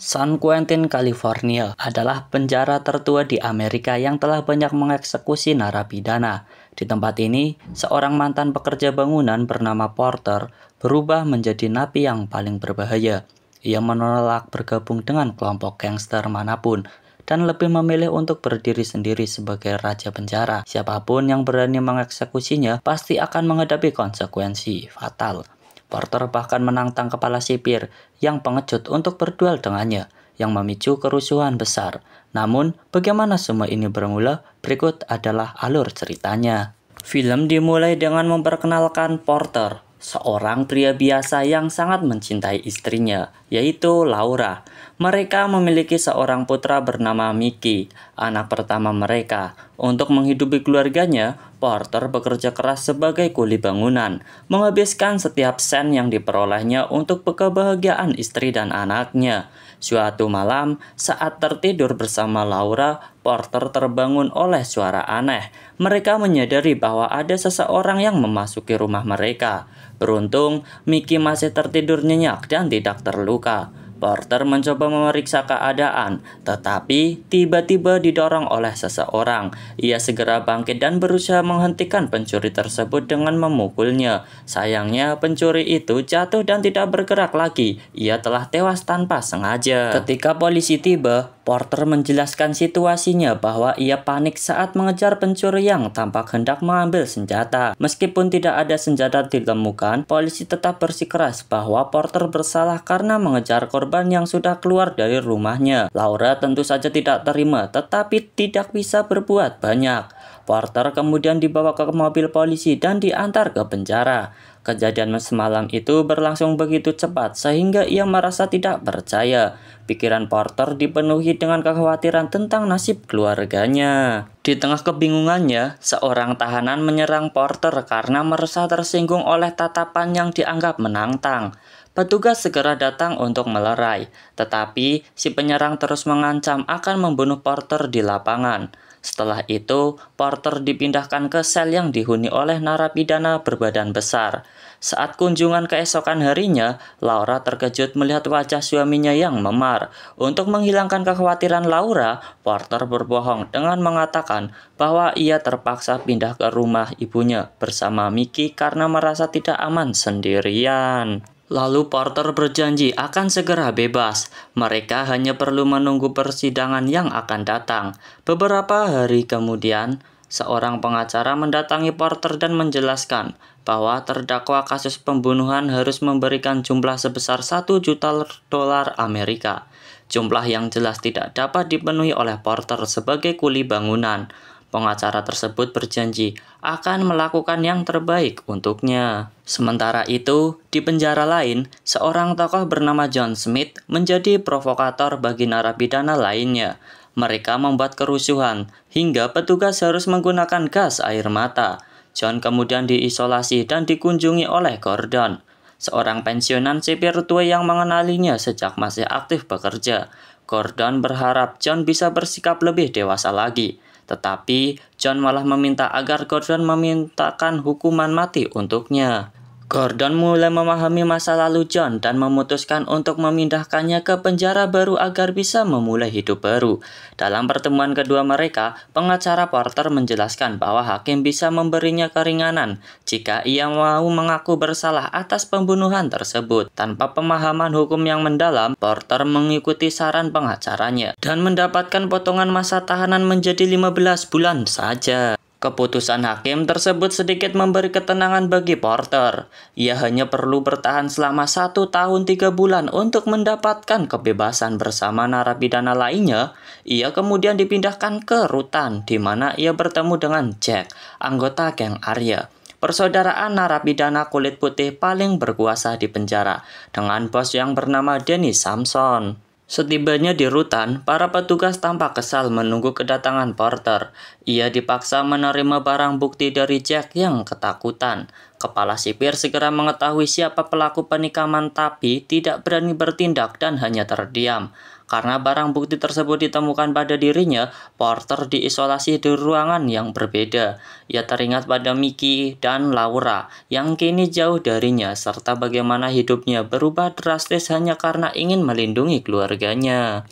San Quentin, California adalah penjara tertua di Amerika yang telah banyak mengeksekusi narapidana. Di tempat ini, seorang mantan pekerja bangunan bernama Porter berubah menjadi napi yang paling berbahaya. Ia menolak bergabung dengan kelompok gangster manapun dan lebih memilih untuk berdiri sendiri sebagai raja penjara. Siapapun yang berani mengeksekusinya pasti akan menghadapi konsekuensi fatal. Porter bahkan menantang kepala sipir yang pengecut untuk berduel dengannya, yang memicu kerusuhan besar. Namun, bagaimana semua ini bermula? Berikut adalah alur ceritanya. Film dimulai dengan memperkenalkan Porter, seorang pria biasa yang sangat mencintai istrinya, yaitu Laura. Mereka memiliki seorang putra bernama Mickey, anak pertama mereka. Untuk menghidupi keluarganya, Porter bekerja keras sebagai kuli bangunan, menghabiskan setiap sen yang diperolehnya untuk kebahagiaan istri dan anaknya. Suatu malam, saat tertidur bersama Laura, Porter terbangun oleh suara aneh. Mereka menyadari bahwa ada seseorang yang memasuki rumah mereka. Beruntung, Mickey masih tertidur nyenyak dan tidak terluka. Porter mencoba memeriksa keadaan, tetapi tiba-tiba didorong oleh seseorang. Ia segera bangkit dan berusaha menghentikan pencuri tersebut dengan memukulnya. Sayangnya, pencuri itu jatuh dan tidak bergerak lagi. Ia telah tewas tanpa sengaja. Ketika polisi tiba, Porter menjelaskan situasinya bahwa ia panik saat mengejar pencuri yang tampak hendak mengambil senjata. Meskipun tidak ada senjata ditemukan, polisi tetap bersikeras bahwa Porter bersalah karena mengejar korban yang sudah keluar dari rumahnya. Laura tentu saja tidak terima, tetapi tidak bisa berbuat banyak. Porter kemudian dibawa ke mobil polisi dan diantar ke penjara. Kejadian semalam itu berlangsung begitu cepat sehingga ia merasa tidak percaya. Pikiran Porter dipenuhi dengan kekhawatiran tentang nasib keluarganya. Di tengah kebingungannya, seorang tahanan menyerang Porter karena merasa tersinggung oleh tatapan yang dianggap menantang. Petugas segera datang untuk melerai, tetapi si penyerang terus mengancam akan membunuh Porter di lapangan. Setelah itu, Porter dipindahkan ke sel yang dihuni oleh narapidana berbadan besar. Saat kunjungan keesokan harinya, Laura terkejut melihat wajah suaminya yang memar. Untuk menghilangkan kekhawatiran Laura, Porter berbohong dengan mengatakan bahwa ia terpaksa pindah ke rumah ibunya bersama Mickey karena merasa tidak aman sendirian. Lalu Porter berjanji akan segera bebas. Mereka hanya perlu menunggu persidangan yang akan datang. Beberapa hari kemudian, seorang pengacara mendatangi Porter dan menjelaskan bahwa terdakwa kasus pembunuhan harus memberikan jumlah sebesar 1 juta dolar Amerika. Jumlah yang jelas tidak dapat dipenuhi oleh Porter sebagai kuli bangunan. Pengacara tersebut berjanji akan melakukan yang terbaik untuknya. Sementara itu, di penjara lain, seorang tokoh bernama John Smith menjadi provokator bagi narapidana lainnya. Mereka membuat kerusuhan, hingga petugas harus menggunakan gas air mata. John kemudian diisolasi dan dikunjungi oleh Gordon, seorang pensiunan sipir tua yang mengenalinya sejak masih aktif bekerja. Gordon berharap John bisa bersikap lebih dewasa lagi. Tetapi John malah meminta agar Gordon memintakan hukuman mati untuknya. Gordon mulai memahami masa lalu John dan memutuskan untuk memindahkannya ke penjara baru agar bisa memulai hidup baru. Dalam pertemuan kedua mereka, pengacara Porter menjelaskan bahwa hakim bisa memberinya keringanan jika ia mau mengaku bersalah atas pembunuhan tersebut. Tanpa pemahaman hukum yang mendalam, Porter mengikuti saran pengacaranya dan mendapatkan potongan masa tahanan menjadi 15 bulan saja. Keputusan hakim tersebut sedikit memberi ketenangan bagi Porter. Ia hanya perlu bertahan selama 1 tahun 3 bulan untuk mendapatkan kebebasan bersama narapidana lainnya. Ia kemudian dipindahkan ke rutan, di mana ia bertemu dengan Jack, anggota geng Arya, persaudaraan narapidana kulit putih paling berkuasa di penjara, dengan bos yang bernama Dennis Samson. Setibanya di rutan, para petugas tampak kesal menunggu kedatangan Porter. Ia dipaksa menerima barang bukti dari Jack yang ketakutan. Kepala sipir segera mengetahui siapa pelaku penikaman tapi tidak berani bertindak dan hanya terdiam. Karena barang bukti tersebut ditemukan pada dirinya, Porter diisolasi di ruangan yang berbeda. Ia teringat pada Mickey dan Laura yang kini jauh darinya serta bagaimana hidupnya berubah drastis hanya karena ingin melindungi keluarganya.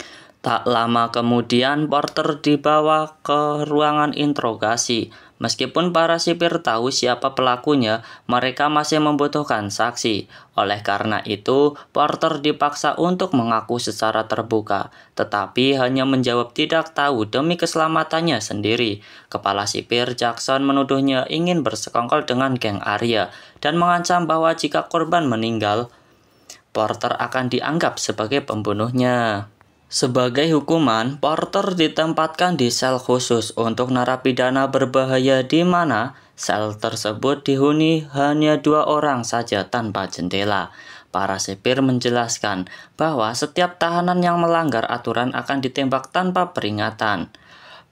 Tak lama kemudian, Porter dibawa ke ruangan interogasi. Meskipun para sipir tahu siapa pelakunya, mereka masih membutuhkan saksi. Oleh karena itu, Porter dipaksa untuk mengaku secara terbuka, tetapi hanya menjawab tidak tahu demi keselamatannya sendiri. Kepala sipir Jackson menuduhnya ingin bersekongkol dengan geng Arya dan mengancam bahwa jika korban meninggal, Porter akan dianggap sebagai pembunuhnya. Sebagai hukuman, Porter ditempatkan di sel khusus untuk narapidana berbahaya di mana sel tersebut dihuni hanya 2 orang saja tanpa jendela. Para sipir menjelaskan bahwa setiap tahanan yang melanggar aturan akan ditembak tanpa peringatan.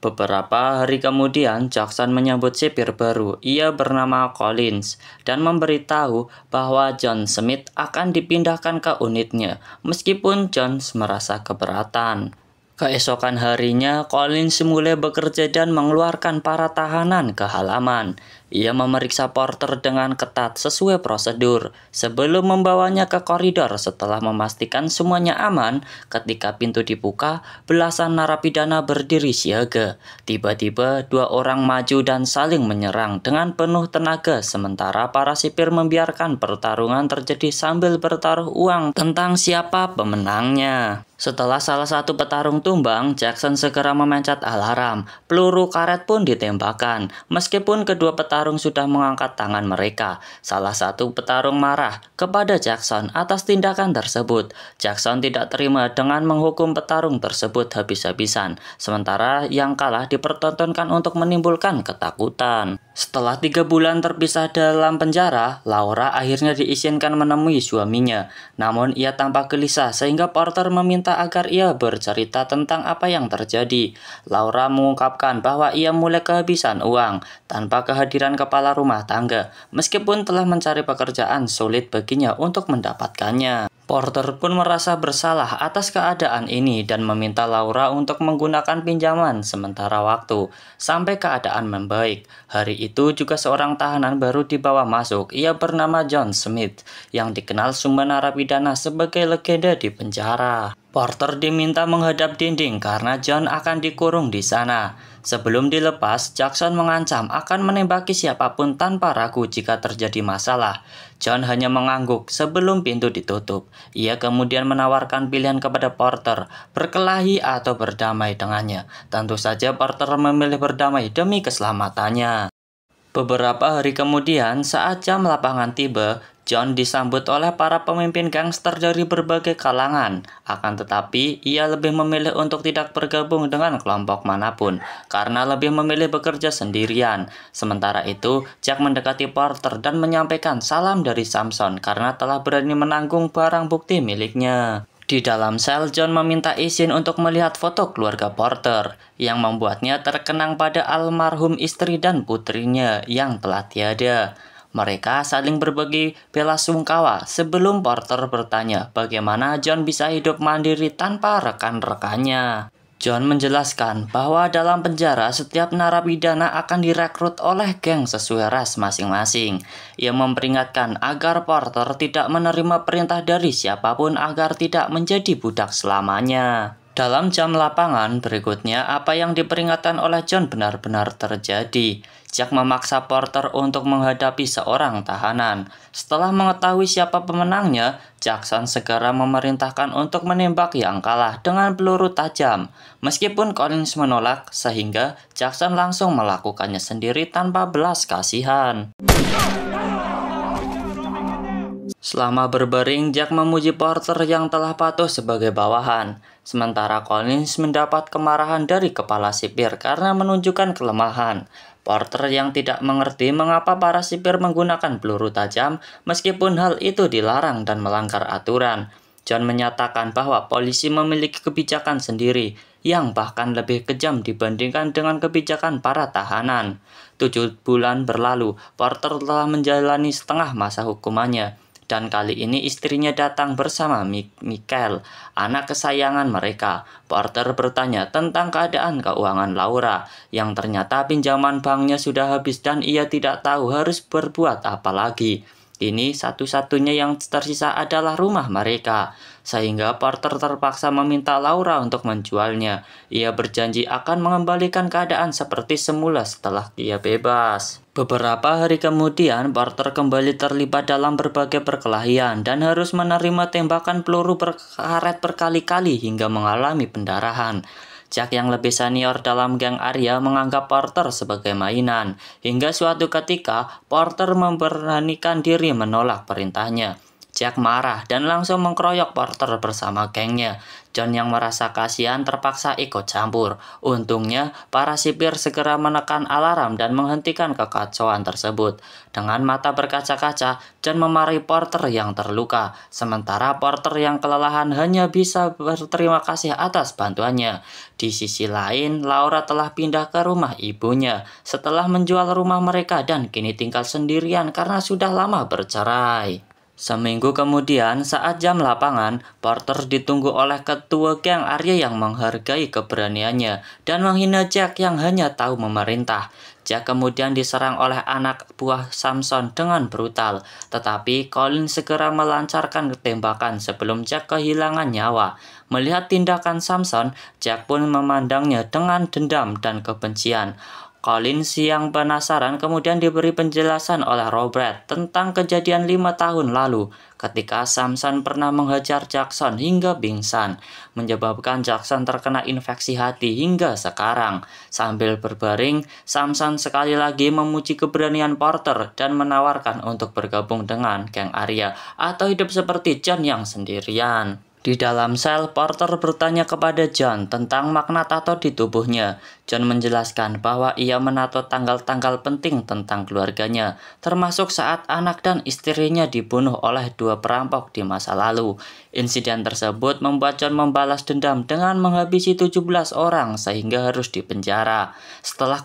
Beberapa hari kemudian, Jackson menyambut sipir baru. Ia bernama Collins dan memberitahu bahwa John Smith akan dipindahkan ke unitnya, meskipun John merasa keberatan. Keesokan harinya, Collins mulai bekerja dan mengeluarkan para tahanan ke halaman. Ia memeriksa Porter dengan ketat sesuai prosedur sebelum membawanya ke koridor. Setelah memastikan semuanya aman, ketika pintu dibuka, belasan narapidana berdiri siaga. Tiba-tiba 2 orang maju dan saling menyerang dengan penuh tenaga, sementara para sipir membiarkan pertarungan terjadi sambil bertaruh uang tentang siapa pemenangnya. Setelah salah satu petarung tumbang, Jackson segera memencet alarm. Peluru karet pun ditembakkan. Meskipun kedua petarung sudah mengangkat tangan mereka, salah satu petarung marah kepada Jackson atas tindakan tersebut. Jackson tidak terima dengan menghukum petarung tersebut habis-habisan, sementara yang kalah dipertontonkan untuk menimbulkan ketakutan. Setelah 3 bulan terpisah dalam penjara, Laura akhirnya diizinkan menemui suaminya. Namun ia tampak gelisah sehingga Porter meminta agar ia bercerita tentang apa yang terjadi. Laura mengungkapkan bahwa ia mulai kehabisan uang tanpa kehadiran kepala rumah tangga, meskipun telah mencari pekerjaan sulit baginya untuk mendapatkannya. Porter pun merasa bersalah atas keadaan ini dan meminta Laura untuk menggunakan pinjaman sementara waktu sampai keadaan membaik. Hari itu juga seorang tahanan baru dibawa masuk. Ia bernama John Smith yang dikenal semua narapidana sebagai legenda di penjara. Porter diminta menghadap dinding karena John akan dikurung di sana. Sebelum dilepas, Jackson mengancam akan menembaki siapapun tanpa ragu jika terjadi masalah. John hanya mengangguk sebelum pintu ditutup. Ia kemudian menawarkan pilihan kepada Porter, berkelahi atau berdamai dengannya. Tentu saja Porter memilih berdamai demi keselamatannya. Beberapa hari kemudian, saat jam lapangan tiba, John disambut oleh para pemimpin gangster dari berbagai kalangan. Akan tetapi, ia lebih memilih untuk tidak bergabung dengan kelompok manapun, karena lebih memilih bekerja sendirian. Sementara itu, Jack mendekati Porter dan menyampaikan salam dari Samson karena telah berani menanggung barang bukti miliknya. Di dalam sel, John meminta izin untuk melihat foto keluarga Porter, yang membuatnya terkenang pada almarhum istri dan putrinya yang telah tiada. Mereka saling berbagi belasungkawa sebelum Porter bertanya bagaimana John bisa hidup mandiri tanpa rekan-rekannya. John menjelaskan bahwa dalam penjara setiap narapidana akan direkrut oleh geng sesuai ras masing-masing. Ia memperingatkan agar Porter tidak menerima perintah dari siapapun agar tidak menjadi budak selamanya. Dalam jam lapangan berikutnya, apa yang diperingatkan oleh John benar-benar terjadi. Jack memaksa Porter untuk menghadapi seorang tahanan. Setelah mengetahui siapa pemenangnya, Jackson segera memerintahkan untuk menembak yang kalah dengan peluru tajam. Meskipun Collins menolak, sehingga Jackson langsung melakukannya sendiri tanpa belas kasihan. Selama berbaring, Jack memuji Porter yang telah patuh sebagai bawahan. Sementara Collins mendapat kemarahan dari kepala sipir karena menunjukkan kelemahan. Porter yang tidak mengerti mengapa para sipir menggunakan peluru tajam meskipun hal itu dilarang dan melanggar aturan. John menyatakan bahwa polisi memiliki kebijakan sendiri yang bahkan lebih kejam dibandingkan dengan kebijakan para tahanan. 7 bulan berlalu, Porter telah menjalani setengah masa hukumannya. Dan kali ini istrinya datang bersama Michael, anak kesayangan mereka. Porter bertanya tentang keadaan keuangan Laura, yang ternyata pinjaman banknya sudah habis dan ia tidak tahu harus berbuat apa lagi. Kini satu-satunya yang tersisa adalah rumah mereka, sehingga Porter terpaksa meminta Laura untuk menjualnya. Ia berjanji akan mengembalikan keadaan seperti semula setelah ia bebas. Beberapa hari kemudian, Porter kembali terlibat dalam berbagai perkelahian dan harus menerima tembakan peluru berkaret berkali-kali hingga mengalami pendarahan. Jack yang lebih senior dalam geng Arya menganggap Porter sebagai mainan, hingga suatu ketika Porter memberanikan diri menolak perintahnya. Jack marah dan langsung mengkeroyok Porter bersama gengnya. John yang merasa kasihan terpaksa ikut campur. Untungnya, para sipir segera menekan alarm dan menghentikan kekacauan tersebut. Dengan mata berkaca-kaca, John memarahi Porter yang terluka. Sementara Porter yang kelelahan hanya bisa berterima kasih atas bantuannya. Di sisi lain, Laura telah pindah ke rumah ibunya setelah menjual rumah mereka dan kini tinggal sendirian karena sudah lama bercerai. Seminggu kemudian, saat jam lapangan, Porter ditunggu oleh ketua geng Arya yang menghargai keberaniannya dan menghina Jack yang hanya tahu memerintah. Jack kemudian diserang oleh anak buah Samson dengan brutal, tetapi Colin segera melancarkan tembakan sebelum Jack kehilangan nyawa. Melihat tindakan Samson, Jack pun memandangnya dengan dendam dan kebencian. Colin yang penasaran kemudian diberi penjelasan oleh Robert tentang kejadian 5 tahun lalu ketika Samson pernah menghajar Jackson hingga pingsan, menyebabkan Jackson terkena infeksi hati hingga sekarang. Sambil berbaring, Samson sekali lagi memuji keberanian Porter dan menawarkan untuk bergabung dengan geng Arya atau hidup seperti John yang sendirian. Di dalam sel, Porter bertanya kepada John tentang makna tato di tubuhnya. John menjelaskan bahwa ia menato tanggal-tanggal penting tentang keluarganya, termasuk saat anak dan istrinya dibunuh oleh 2 perampok di masa lalu. Insiden tersebut membuat John membalas dendam dengan menghabisi 17 orang sehingga harus dipenjara. Setelah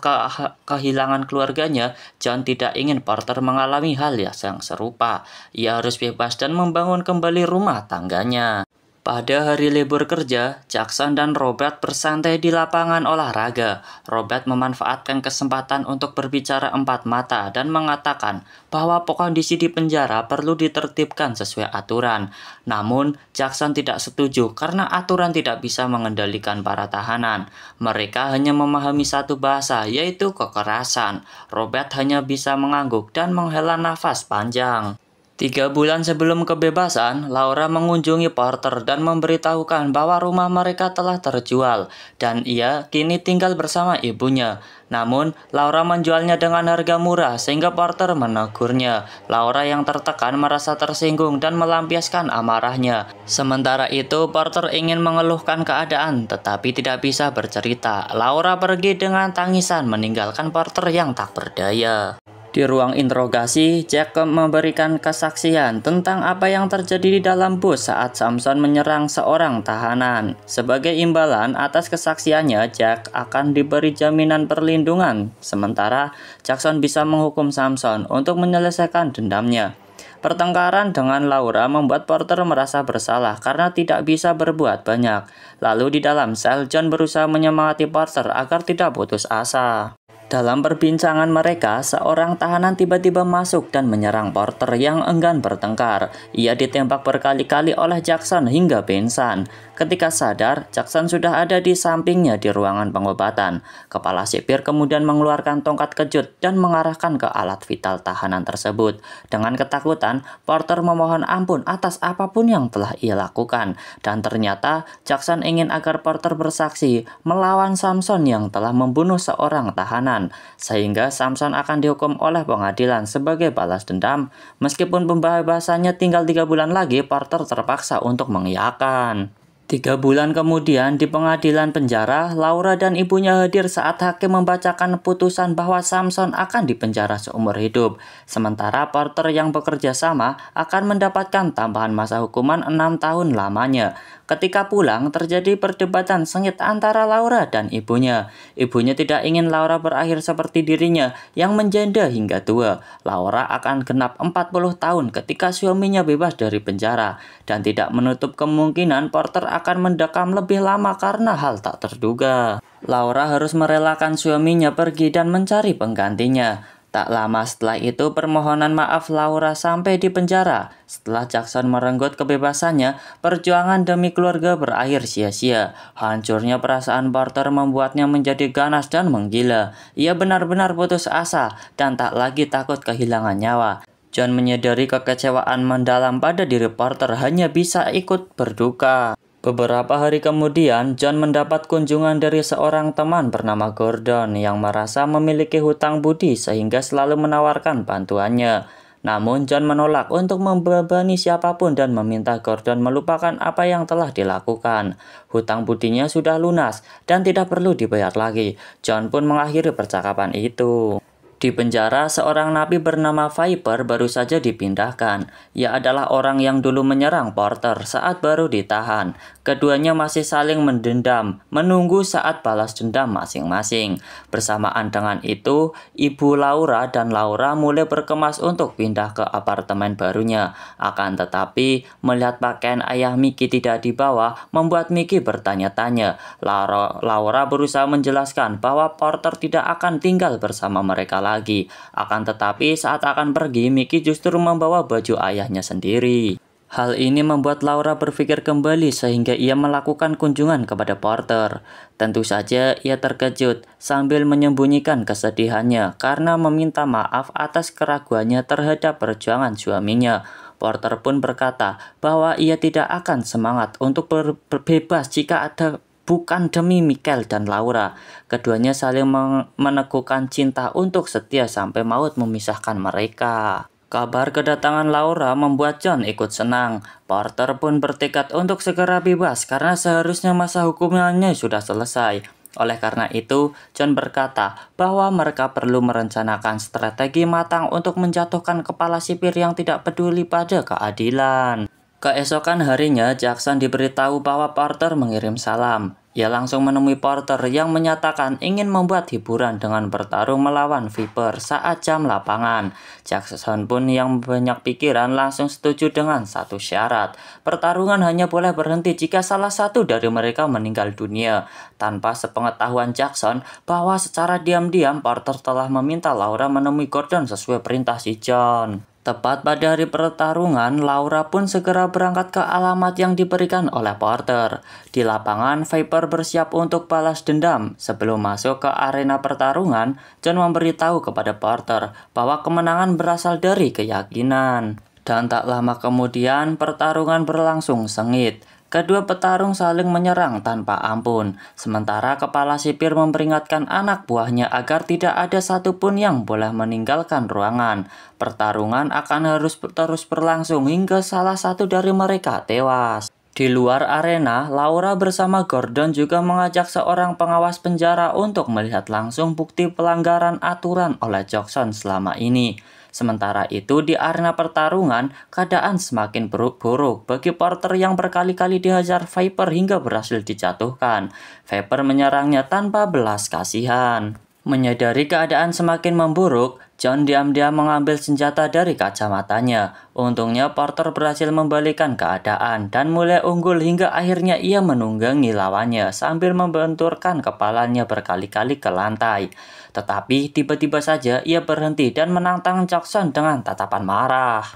kehilangan keluarganya, John tidak ingin Porter mengalami hal yang serupa. Ia harus bebas dan membangun kembali rumah tangganya. Pada hari libur kerja, Jackson dan Robert bersantai di lapangan olahraga. Robert memanfaatkan kesempatan untuk berbicara empat mata dan mengatakan bahwa kondisi di penjara perlu ditertibkan sesuai aturan. Namun, Jackson tidak setuju karena aturan tidak bisa mengendalikan para tahanan. Mereka hanya memahami satu bahasa, yaitu kekerasan. Robert hanya bisa mengangguk dan menghela nafas panjang. 3 bulan sebelum kebebasan, Laura mengunjungi Porter dan memberitahukan bahwa rumah mereka telah terjual dan ia kini tinggal bersama ibunya. Namun, Laura menjualnya dengan harga murah sehingga Porter menegurnya. Laura yang tertekan merasa tersinggung dan melampiaskan amarahnya. Sementara itu, Porter ingin mengeluhkan keadaan tetapi tidak bisa bercerita. Laura pergi dengan tangisan meninggalkan Porter yang tak berdaya. Di ruang interogasi, Jack memberikan kesaksian tentang apa yang terjadi di dalam bus saat Samson menyerang seorang tahanan. Sebagai imbalan atas kesaksiannya, Jack akan diberi jaminan perlindungan, sementara Jackson bisa menghukum Samson untuk menyelesaikan dendamnya. Pertengkaran dengan Laura membuat Porter merasa bersalah karena tidak bisa berbuat banyak. Lalu di dalam sel, John berusaha menyemangati Porter agar tidak putus asa. Dalam perbincangan mereka, seorang tahanan tiba-tiba masuk dan menyerang Porter yang enggan bertengkar. Ia ditembak berkali-kali oleh Jackson hingga pingsan. Ketika sadar, Jackson sudah ada di sampingnya di ruangan pengobatan. Kepala sipir kemudian mengeluarkan tongkat kejut dan mengarahkan ke alat vital tahanan tersebut. Dengan ketakutan, Porter memohon ampun atas apapun yang telah ia lakukan. Dan ternyata, Jackson ingin agar Porter bersaksi melawan Samson yang telah membunuh seorang tahanan. Sehingga Samson akan dihukum oleh pengadilan sebagai balas dendam. Meskipun pembebasannya tinggal 3 bulan lagi, Porter terpaksa untuk mengiyakan. 3 bulan kemudian di pengadilan penjara, Laura dan ibunya hadir saat hakim membacakan putusan bahwa Samson akan dipenjara seumur hidup. Sementara Porter yang bekerja sama akan mendapatkan tambahan masa hukuman 6 tahun lamanya. Ketika pulang, terjadi perdebatan sengit antara Laura dan ibunya. Ibunya tidak ingin Laura berakhir seperti dirinya yang menjanda hingga tua. Laura akan genap 40 tahun ketika suaminya bebas dari penjara dan tidak menutup kemungkinan Porter akan mendekam lebih lama karena hal tak terduga. Laura harus merelakan suaminya pergi dan mencari penggantinya. Tak lama setelah itu, permohonan maaf Laura sampai di penjara. Setelah Jackson merenggut kebebasannya, perjuangan demi keluarga berakhir sia-sia. Hancurnya perasaan Porter membuatnya menjadi ganas dan menggila. Ia benar-benar putus asa dan tak lagi takut kehilangan nyawa. John menyadari kekecewaan mendalam pada diri Porter hanya bisa ikut berduka. Beberapa hari kemudian, John mendapat kunjungan dari seorang teman bernama Gordon yang merasa memiliki hutang budi sehingga selalu menawarkan bantuannya. Namun, John menolak untuk membebani siapapun dan meminta Gordon melupakan apa yang telah dilakukan. Hutang budinya sudah lunas dan tidak perlu dibayar lagi. John pun mengakhiri percakapan itu. Di penjara, seorang napi bernama Viper baru saja dipindahkan. Ia adalah orang yang dulu menyerang Porter saat baru ditahan. Keduanya masih saling mendendam, menunggu saat balas dendam masing-masing. Bersamaan dengan itu, ibu Laura dan Laura mulai berkemas untuk pindah ke apartemen barunya. Akan tetapi, melihat pakaian ayah Mickey tidak dibawa, membuat Mickey bertanya-tanya. Laura berusaha menjelaskan bahwa Porter tidak akan tinggal bersama mereka lagi. Akan tetapi saat akan pergi, Mickey justru membawa baju ayahnya sendiri. Hal ini membuat Laura berpikir kembali sehingga ia melakukan kunjungan kepada Porter. Tentu saja ia terkejut sambil menyembunyikan kesedihannya karena meminta maaf atas keraguannya terhadap perjuangan suaminya. Porter pun berkata bahwa ia tidak akan semangat untuk berbebas jika ada bukan demi Michael dan Laura. Keduanya saling meneguhkan cinta untuk setia sampai maut memisahkan mereka. Kabar kedatangan Laura membuat John ikut senang. Porter pun bertekad untuk segera bebas karena seharusnya masa hukumannya sudah selesai. Oleh karena itu, John berkata bahwa mereka perlu merencanakan strategi matang untuk menjatuhkan kepala sipir yang tidak peduli pada keadilan. Keesokan harinya, Jackson diberitahu bahwa Porter mengirim salam. Ia langsung menemui Porter yang menyatakan ingin membuat hiburan dengan bertarung melawan Viper saat jam lapangan. Jackson pun yang banyak pikiran langsung setuju dengan satu syarat. Pertarungan hanya boleh berhenti jika salah satu dari mereka meninggal dunia. Tanpa sepengetahuan Jackson bahwa secara diam-diam Porter telah meminta Laura menemui Gordon sesuai perintah si John. Tepat pada hari pertarungan, Laura pun segera berangkat ke alamat yang diberikan oleh Porter. Di lapangan, Viper bersiap untuk balas dendam. Sebelum masuk ke arena pertarungan, John memberitahu kepada Porter bahwa kemenangan berasal dari keyakinan. Dan tak lama kemudian, pertarungan berlangsung sengit. Kedua petarung saling menyerang tanpa ampun, sementara kepala sipir memperingatkan anak buahnya agar tidak ada satupun yang boleh meninggalkan ruangan. Pertarungan akan harus terus berlangsung hingga salah satu dari mereka tewas. Di luar arena, Laura bersama Gordon juga mengajak seorang pengawas penjara untuk melihat langsung bukti pelanggaran aturan oleh Jackson selama ini. Sementara itu di arena pertarungan, keadaan semakin buruk bagi Porter yang berkali-kali dihajar Viper hingga berhasil dijatuhkan. Viper menyerangnya tanpa belas kasihan. Menyadari keadaan semakin memburuk, John diam-diam mengambil senjata dari kacamatanya. Untungnya Porter berhasil membalikan keadaan dan mulai unggul hingga akhirnya ia menunggangi lawannya sambil membenturkan kepalanya berkali-kali ke lantai. Tetapi tiba-tiba saja ia berhenti dan menantang Jackson dengan tatapan marah.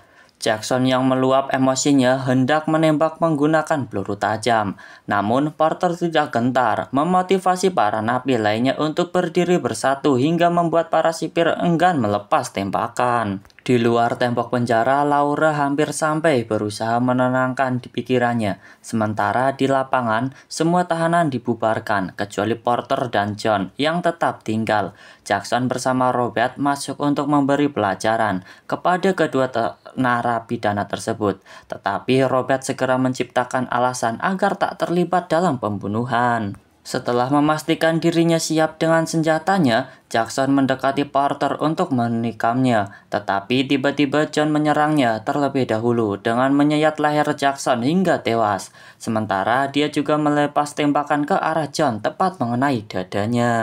Jackson yang meluap emosinya hendak menembak menggunakan peluru tajam. Namun Porter tidak gentar, memotivasi para napi lainnya untuk berdiri bersatu hingga membuat para sipir enggan melepas tembakan. Di luar tembok penjara, Laura hampir sampai berusaha menenangkan di pikirannya. Sementara di lapangan, semua tahanan dibubarkan, kecuali Porter dan John yang tetap tinggal. Jackson bersama Robert masuk untuk memberi pelajaran kepada kedua narapidana tersebut. Tetapi Robert segera menciptakan alasan agar tak terlibat dalam pembunuhan. Setelah memastikan dirinya siap dengan senjatanya, Jackson mendekati Porter untuk menikamnya. Tetapi tiba-tiba John menyerangnya terlebih dahulu dengan menyayat leher Jackson hingga tewas. Sementara dia juga melepas tembakan ke arah John tepat mengenai dadanya.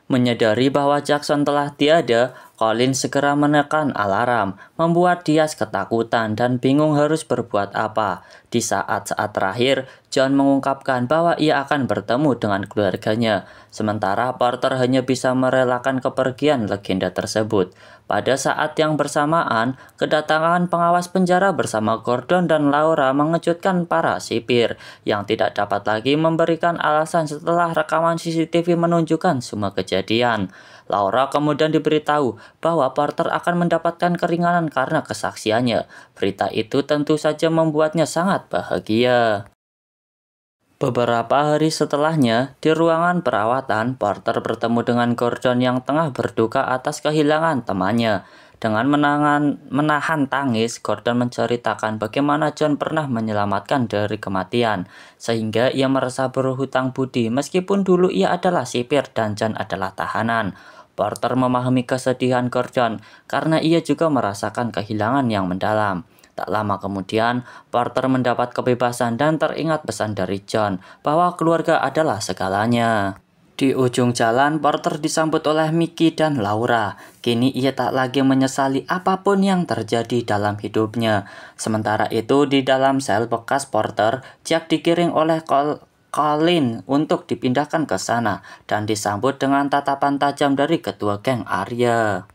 Menyadari bahwa Jackson telah tiada, Colin segera menekan alarm, membuat dia ketakutan dan bingung harus berbuat apa. Di saat-saat terakhir, John mengungkapkan bahwa ia akan bertemu dengan keluarganya, sementara Porter hanya bisa merelakan kepergian legenda tersebut. Pada saat yang bersamaan, kedatangan pengawas penjara bersama Gordon dan Laura mengejutkan para sipir, yang tidak dapat lagi memberikan alasan setelah rekaman CCTV menunjukkan semua kejadian. Laura kemudian diberitahu bahwa Porter akan mendapatkan keringanan karena kesaksiannya. Berita itu tentu saja membuatnya sangat bahagia. Beberapa hari setelahnya, di ruangan perawatan, Porter bertemu dengan Gordon yang tengah berduka atas kehilangan temannya. Dengan menahan tangis, Gordon menceritakan bagaimana John pernah menyelamatkan dari kematian, sehingga ia merasa berhutang budi meskipun dulu ia adalah sipir dan John adalah tahanan. Porter memahami kesedihan Gordon karena ia juga merasakan kehilangan yang mendalam. Tak lama kemudian, Porter mendapat kebebasan dan teringat pesan dari John bahwa keluarga adalah segalanya. Di ujung jalan, Porter disambut oleh Mickey dan Laura. Kini ia tak lagi menyesali apapun yang terjadi dalam hidupnya. Sementara itu, di dalam sel bekas Porter, Jack digiring oleh Colin untuk dipindahkan ke sana dan disambut dengan tatapan tajam dari ketua geng Arya.